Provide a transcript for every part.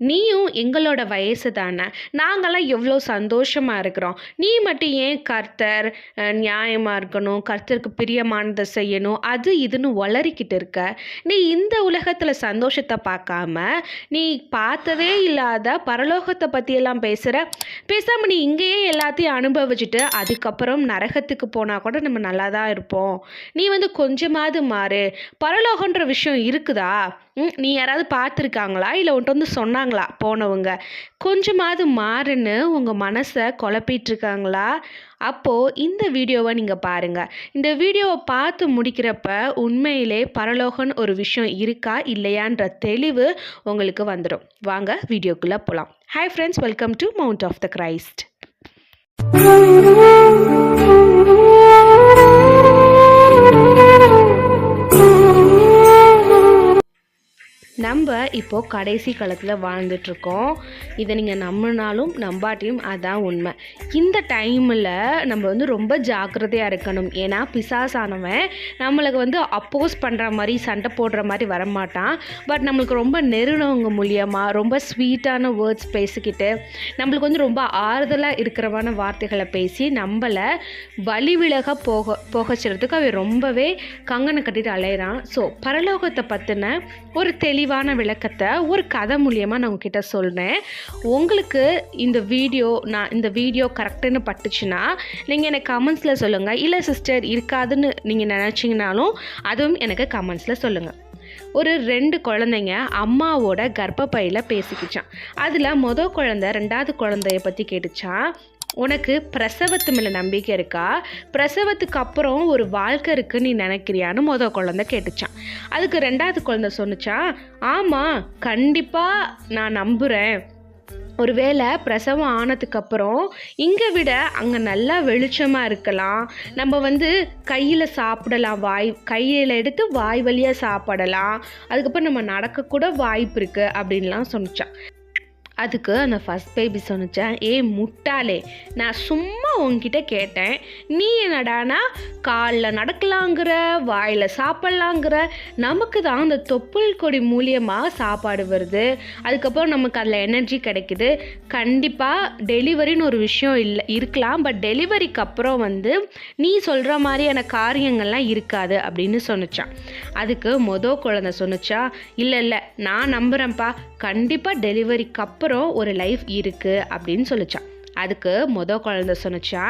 நீயும் எங்களோட வயசு தானே. நாங்கலாம் எவ்வளோ சந்தோஷமா இருக்கிறோம். நீ மட்டும் ஏன் கர்த்தர் நியாயமா இருக்கணும், கர்த்தருக்கு பிரியமானதை செய்யணும், அது இதுன்னு ஒளறிக்கிட்டு இருக்க. நீ இந்த உலகத்தில் சந்தோஷத்தை பார்க்காம, நீ பார்த்ததே இல்லாத பரலோகத்தை பற்றியெல்லாம் பேசுகிற. பேசாமல் நீ இங்கேயே எல்லாத்தையும் அனுபவிச்சுட்டு அதுக்கப்புறம் நரகத்துக்கு போனால் கூட நம்ம நல்லா தான் இருப்போம். நீ கொஞ்சமாவது மாறு. பரலோகன்ற விஷயம் இருக்குதா? நீ யாராவது பார்த்துருக்காங்களா? இல்லை உன்ட்ட சொன்னாங்களா போனவங்க? கொஞ்சமாவது மாறுன்னு உங்கள் மனசை குழப்பிட்டுருக்காங்களா? அப்போது இந்த வீடியோவை நீங்கள் பாருங்கள். இந்த வீடியோவை பார்த்து முடிக்கிறப்ப உண்மையிலே பரலோகன்னு ஒரு விஷயம் இருக்கா இல்லையான்ற தெளிவு உங்களுக்கு வந்துடும். வாங்க வீடியோக்குள்ளே போகலாம். Hi friends, welcome to mount of the Christ. நம்ம இப்போது கடைசி காலத்தில் வாழ்ந்துட்டுருக்கோம். இதை நீங்கள் நம்பினாலும் நம்பாட்டியும் அதான் உண்மை. இந்த டைமில் நம்ம ரொம்ப ஜாக்கிரதையாக இருக்கணும். ஏன்னா பிசாசானவன் நம்மளுக்கு அப்போஸ் பண்ணுற மாதிரி சண்டை போடுற மாதிரி வரமாட்டான். பட் நம்மளுக்கு ரொம்ப நெருங்கினவங்க மூலியமாக ரொம்ப ஸ்வீட்டான வேர்ட்ஸ் பேசிக்கிட்டு நம்மளுக்கு ரொம்ப ஆறுதலாக இருக்கிறவான வார்த்தைகளை பேசி நம்மளை வழி விலக போகச்சுறதுக்கு அவன் ரொம்பவே கங்கனை கட்டிட்டு அலையிறான். ஸோ பரலோகத்தை பற்றின ஒரு தெளிவான விளக்கத்தை ஒரு கதை மூலியமாக நான் உங்ககிட்ட சொல்கிறேன். உங்களுக்கு இந்த வீடியோ கரெக்டுன்னு பட்டுச்சுன்னா நீங்கள் எனக்கு கமெண்ட்ஸில் சொல்லுங்கள். இல்லை சிஸ்டர் இருக்காதுன்னு நீங்கள் நினச்சிங்கனாலும் அதுவும் எனக்கு கமெண்ட்ஸில் சொல்லுங்கள். ஒரு 2 குழந்தைங்க அம்மாவோட கர்ப்பப்பையில் பேசிக்கிச்சான். அதில் மொதல் குழந்தை 2வது குழந்தைய பற்றி கேட்டுச்சான். உனக்கு பிரசவத்து மேலே நம்பிக்கை இருக்கா? பிரசவத்துக்கு அப்புறம் ஒரு வாழ்க்கை இருக்குன்னு நீ நினைக்கிறியான்னு மொதல் குழந்தை கேட்டுச்சான். அதுக்கு 2வது குழந்தை சொன்னிச்சான், ஆமாம் கண்டிப்பாக நான் நம்புகிறேன். ஒருவேளை பிரசவம் ஆனதுக்கப்புறம் இங்கே விட அங்கே நல்லா வெளிச்சமாக இருக்கலாம். நம்ம கையில் சாப்பிடலாம், கையில் எடுத்து வாய் வழியாக சாப்பிடலாம். அதுக்கப்புறம் நம்ம நடக்கக்கூட வாய்ப்பு இருக்குது அப்படின்லாம் சொன்னிச்சான். அதுக்கு அந்த ஃபஸ்ட் பேபி சொன்னிச்சேன், முட்டாளே, நான் சும்மா உங்ககிட்ட கேட்டேன். நீ என்னடானா காலில் நடக்கலாங்கிற, வாயில் சாப்பிட்லாங்கிற. நமக்கு தான் அந்த தொப்புள் கொடி மூலியமாக சாப்பாடு வருது. அதுக்கப்புறம் நமக்கு அதில் எனர்ஜி கிடைக்குது. கண்டிப்பாக டெலிவரின்னு ஒரு விஷயம் இருக்கலாம். பட் டெலிவரிக்கு அப்புறம் நீ சொல்கிற மாதிரியான காரியங்கள்லாம் இருக்காது அப்படின்னு சொன்னிச்சான். அதுக்கு மொதல் குழந்தை சொன்னிச்சா, இல்லை நான் நம்புகிறேன்ப்பா, கண்டிப்பாக டெலிவரிக்கு அப்புறம் ஒரு லைஃப் இருக்குது அப்படின்னு சொல்லிச்சான். அதுக்கு மொதல் குழந்தை சொன்னிச்சா,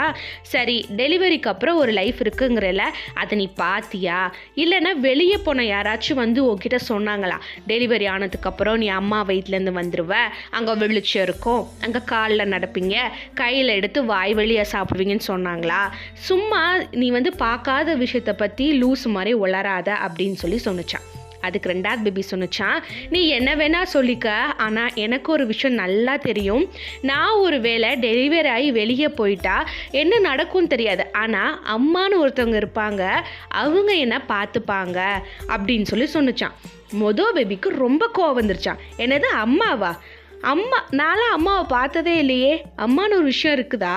சரி டெலிவரிக்கு அப்புறம் ஒரு லைஃப் இருக்குங்கிறல அதை நீ பார்த்தியா? இல்லைன்னா வெளியே போன யாராச்சும் உங்ககிட்ட சொன்னாங்களா? டெலிவரி ஆனதுக்கப்புறம் நீ அம்மா வயிற்றுலேருந்து வந்துடுவ, அங்கே வெளிச்சம் இருக்கும், அங்கே காலில் நடப்பீங்க, கையில் எடுத்து வாய் வழியாக சாப்பிடுவீங்கன்னு சொன்னாங்களா? சும்மா நீ பார்க்காத விஷயத்தை பற்றி லூஸ் மாதிரி உளராத அப்படின்னு சொன்னிச்சான். அதுக்கு 2வது பேபி சொன்னிச்சான், நீ என்ன வேணால் சொல்லிக்க, ஆனால் எனக்கு ஒரு விஷயம் நல்லா தெரியும். நான் ஒரு வேளை டெலிவரி ஆகி வெளியே போயிட்டா என்ன நடக்கும்னு தெரியாது, ஆனால் அம்மானு ஒருத்தவங்க இருப்பாங்க, அவங்க என்ன பார்த்துப்பாங்க அப்படின்னு சொன்னிச்சான். மொதல் பேபிக்கு ரொம்ப கோவம் வந்துருச்சான். என்னது அம்மாவா? நான்லாம் அம்மாவை பார்த்ததே இல்லையே, அம்மானு ஒரு விஷயம் இருக்குதா?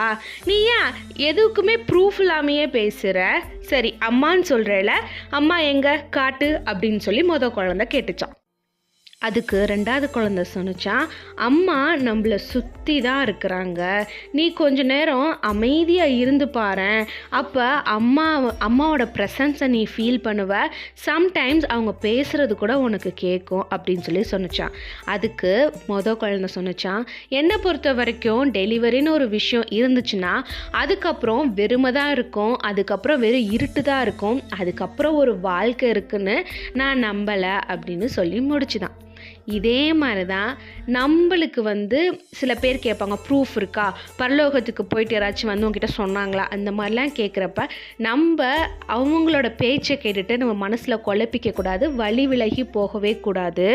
நீ ஏன் எதுக்குமே ப்ரூஃப் இல்லாமையே பேசுகிற? சரி அம்மான்னு சொல்கிறேல, அம்மா எங்கே காட்டு அப்படின்னு மொதல் குழந்தை கேட்டுச்சான். அதுக்கு 2வது குழந்தை சொன்னிச்சான், அம்மா நம்மளை சுற்றி தான் இருக்கிறாங்க, நீ கொஞ்ச நேரம் அமைதியாக இருந்து பாரேன், அப்போ அம்மாவோட ப்ரெசன்ஸை நீ ஃபீல் பண்ணுவ, சம்டைம்ஸ் அவங்க பேசுகிறது கூட உனக்கு கேட்கும் அப்படின்னு சொன்னிச்சான். அதுக்கு மொதல் குழந்தை சொன்னிச்சான், என்னை பொறுத்த வரைக்கும் டெலிவரின்னு ஒரு விஷயம் இருந்துச்சுன்னா அதுக்கப்புறம் வெறுமை தான் இருக்கும், அதுக்கப்புறம் வெறும் இருட்டு தான் இருக்கும், அதுக்கப்புறம் ஒரு வாழ்க்கை இருக்குன்னு நான் நம்பலை அப்படின்னு முடிச்சுதான். இதே மாதிரி தான் நம்மளுக்கு சில பேர் கேட்பாங்க, ப்ரூஃப் இருக்கா, பரலோகத்துக்கு போயிட்டு யாராச்சும் உங்ககிட்ட சொன்னாங்களா, அந்த மாதிரிலாம் கேட்குறப்ப நம்ம அவங்களோட பேச்சை கேட்டுட்டு நம்ம மனசில் குழப்பிக்க கூடாது, வழி விலகி போகவே கூடாது.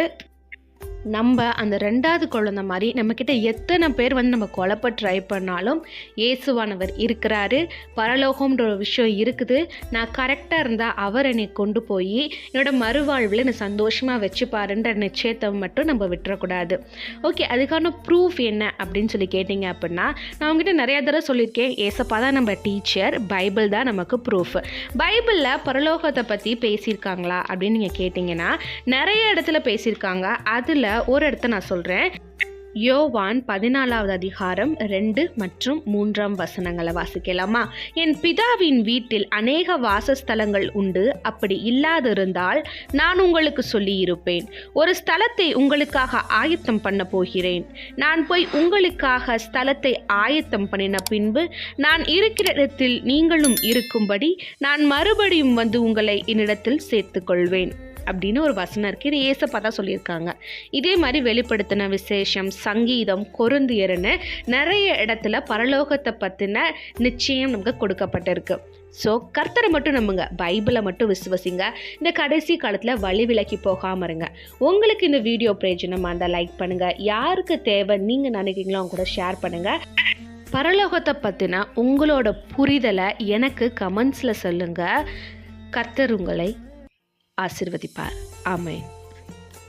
நம்ம அந்த 2வது குழந்தை மாதிரி நம்மக்கிட்ட எத்தனை பேர் நம்ம குழப்ப ட்ரை பண்ணாலும் இயேசுவானவர் இருக்கிறாரு, பரலோகம்ன்ற ஒரு விஷயம் இருக்குது, நான் கரெக்டாக இருந்தால் அவர் என்னை கொண்டு போய் என்னோட மறுவாழ்வில் என்னை சந்தோஷமாக வச்சுப்பாருன்ற நிச்சயத்தை மட்டும் நம்ம விட்டுறக்கூடாது. ஓகே, அதுக்கான ப்ரூஃப் என்ன அப்படின்னு கேட்டிங்க அப்படின்னா, நான் உங்ககிட்ட நிறையா தடவை சொல்லியிருக்கேன், ஏசப்பா தான் நம்ம டீச்சர், பைபிள் தான் நமக்கு ப்ரூஃப். பைபிளில் பரலோகத்தை பற்றி பேசியிருக்காங்களா அப்படின்னு நீங்கள் கேட்டிங்கன்னா நிறைய இடத்துல பேசியிருக்காங்க. அதில் ஒரு இடத்த நான் சொல்கிறேன். யோவான் 14வது அதிகாரம் 2 மற்றும் 3 வசனங்களை வாசிக்கலாமா? என் பிதாவின் வீட்டில் அநேக வாசஸ்தலங்கள் உண்டு, அப்படி இல்லாதிருந்தால் நான் உங்களுக்கு சொல்லியிருப்பேன். ஒரு ஸ்தலத்தை உங்களுக்காக ஆயத்தம் பண்ண போகிறேன். நான் போய் உங்களுக்காக ஸ்தலத்தை ஆயத்தம் பண்ணின பின்பு நான் இருக்கிற இடத்தில் நீங்களும் இருக்கும்படி நான் மறுபடியும் வந்து உங்களை என்னிடத்தில் சேர்த்துக்கொள்வேன் அப்படின்னு ஒரு வசனம் இருக்குது. இது ஏசப்பா தான் சொல்லியிருக்காங்க. இதே மாதிரி வெளிப்படுத்தின விசேஷம், சங்கீதம், கொரிந்தியர்னு நிறைய இடத்துல பரலோகத்தை பற்றின நிச்சயம் நமக்கு கொடுக்கப்பட்டிருக்கு. ஸோ கர்த்தரை மட்டும் நம்புங்க, பைபிளை மட்டும் விசுவசிங்க. இந்த கடைசி காலத்தில் வழி விலக்கி போகாமல் இருங்க. உங்களுக்கு இந்த வீடியோ பிரயோஜனமாக இருந்தால் லைக் பண்ணுங்கள். யாருக்கு தேவை நீங்கள் நினைக்கிறீங்களோ அவங்க கூட ஷேர் பண்ணுங்கள். பரலோகத்தை பற்றின உங்களோட புரிதலை எனக்கு கமெண்ட்ஸில் சொல்லுங்கள். கர்த்தர் உங்களை ஆசீர்வதிப்பார். ஆமென்.